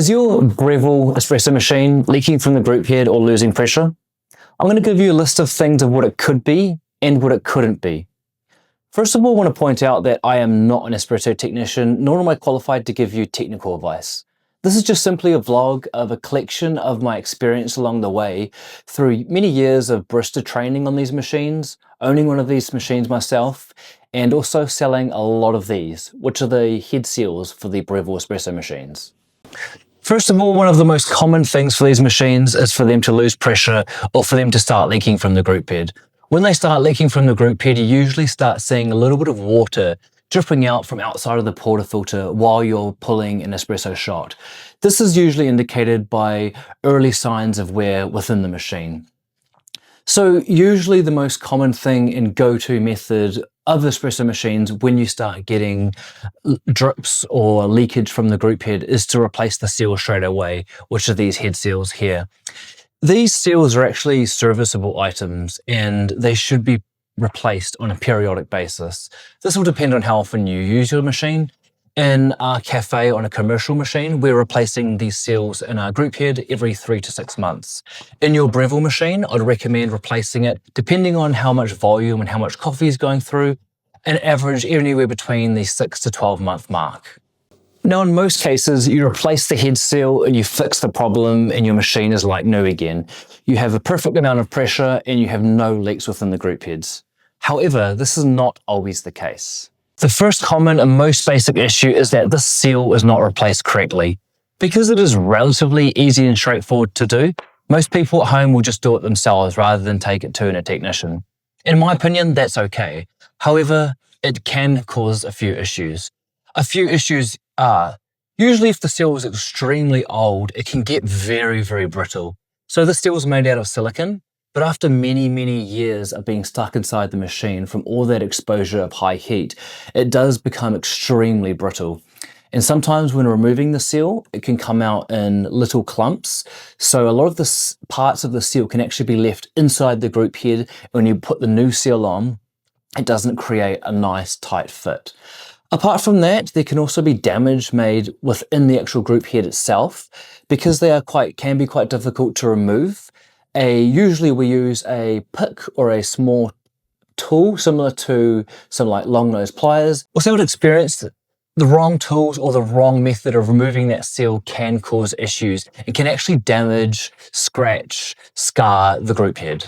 Is your Breville Espresso machine leaking from the group head or losing pressure? I'm going to give you a list of things of what it could be and what it couldn't be. First of all, I want to point out that I am not an espresso technician, nor am I qualified to give you technical advice. This is just simply a vlog of a collection of my experience along the way through many years of barista training on these machines, owning one of these machines myself, and also selling a lot of these, which are the head seals for the Breville Espresso machines. First of all, one of the most common things for these machines is for them to lose pressure or for them to start leaking from the group head. When they start leaking from the group head, you usually start seeing a little bit of water dripping out from outside of the portafilter while you're pulling an espresso shot. This is usually indicated by early signs of wear within the machine. So usually the most common thing and go-to method of espresso machines when you start getting drips or leakage from the group head is to replace the seal straight away, which are these head seals here. These seals are actually serviceable items and they should be replaced on a periodic basis. This will depend on how often you use your machine. In our cafe on a commercial machine, we're replacing these seals in our group head every 3 to 6 months. In your Breville machine, I'd recommend replacing it depending on how much volume and how much coffee is going through, an average anywhere between the 6 to 12 month mark. Now, in most cases, you replace the head seal and you fix the problem and your machine is like new again. You have a perfect amount of pressure and you have no leaks within the group heads. However, this is not always the case. The first common and most basic issue is that this seal is not replaced correctly. Because it is relatively easy and straightforward to do, most people at home will just do it themselves rather than take it to a technician. In my opinion, that's okay. However, it can cause a few issues. A few issues are, usually if the seal is extremely old, it can get very, very brittle. So this seal is made out of silicon, but after many, many years of being stuck inside the machine from all that exposure of high heat, it does become extremely brittle. And sometimes when removing the seal, it can come out in little clumps. So a lot of the parts of the seal can actually be left inside the group head. When you put the new seal on, it doesn't create a nice tight fit. Apart from that, there can also be damage made within the actual group head itself because they can be quite difficult to remove. Usually we use a pick or a small tool similar to some like long nose pliers. Also, I've experienced the wrong tools or the wrong method of removing that seal can cause issues. It can actually damage, scratch, scar the group head.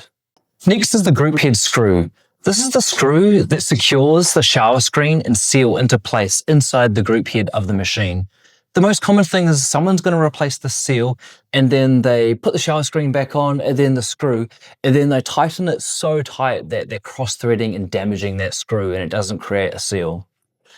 Next is the group head screw. This is the screw that secures the shower screen and seal into place inside the group head of the machine. The most common thing is someone's going to replace the seal and then they put the shower screen back on and then the screw and then they tighten it so tight that they're cross-threading and damaging that screw and it doesn't create a seal.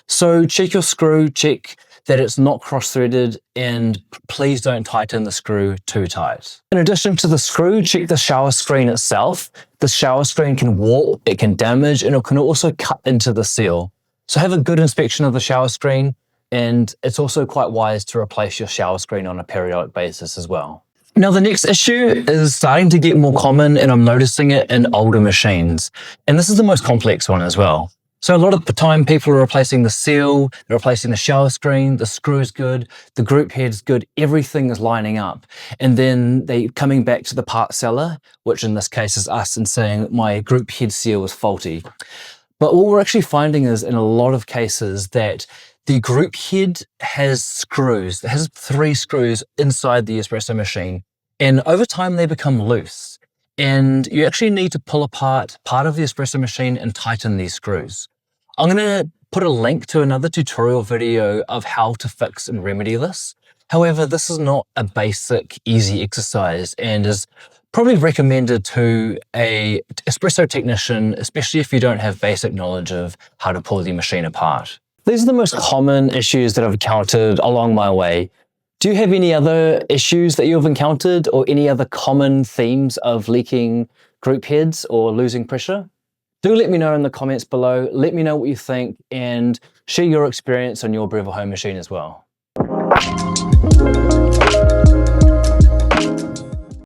So check your screw, check that it's not cross-threaded and please don't tighten the screw too tight. In addition to the screw, check the shower screen itself. The shower screen can warp, it can damage, and it can also cut into the seal. So have a good inspection of the shower screen, and it's also quite wise to replace your shower screen on a periodic basis as well. Now the next issue is starting to get more common and I'm noticing it in older machines. And this is the most complex one as well. So a lot of the time people are replacing the seal, they're replacing the shower screen, the screw's good, the group head's good, everything is lining up. And then they're coming back to the part seller, which in this case is us, and saying my group head seal is faulty. But what we're actually finding is in a lot of cases that the group head has screws. It has 3 screws inside the espresso machine. And over time they become loose. And you actually need to pull apart part of the espresso machine and tighten these screws. I'm going to put a link to another tutorial video of how to fix and remedy this. However, this is not a basic, easy exercise and is probably recommended to an espresso technician, especially if you don't have basic knowledge of how to pull the machine apart. These are the most common issues that I've encountered along my way. Do you have any other issues that you've encountered or any other common themes of leaking group heads or losing pressure? Do let me know in the comments below. Let me know what you think and share your experience on your Breville home machine as well.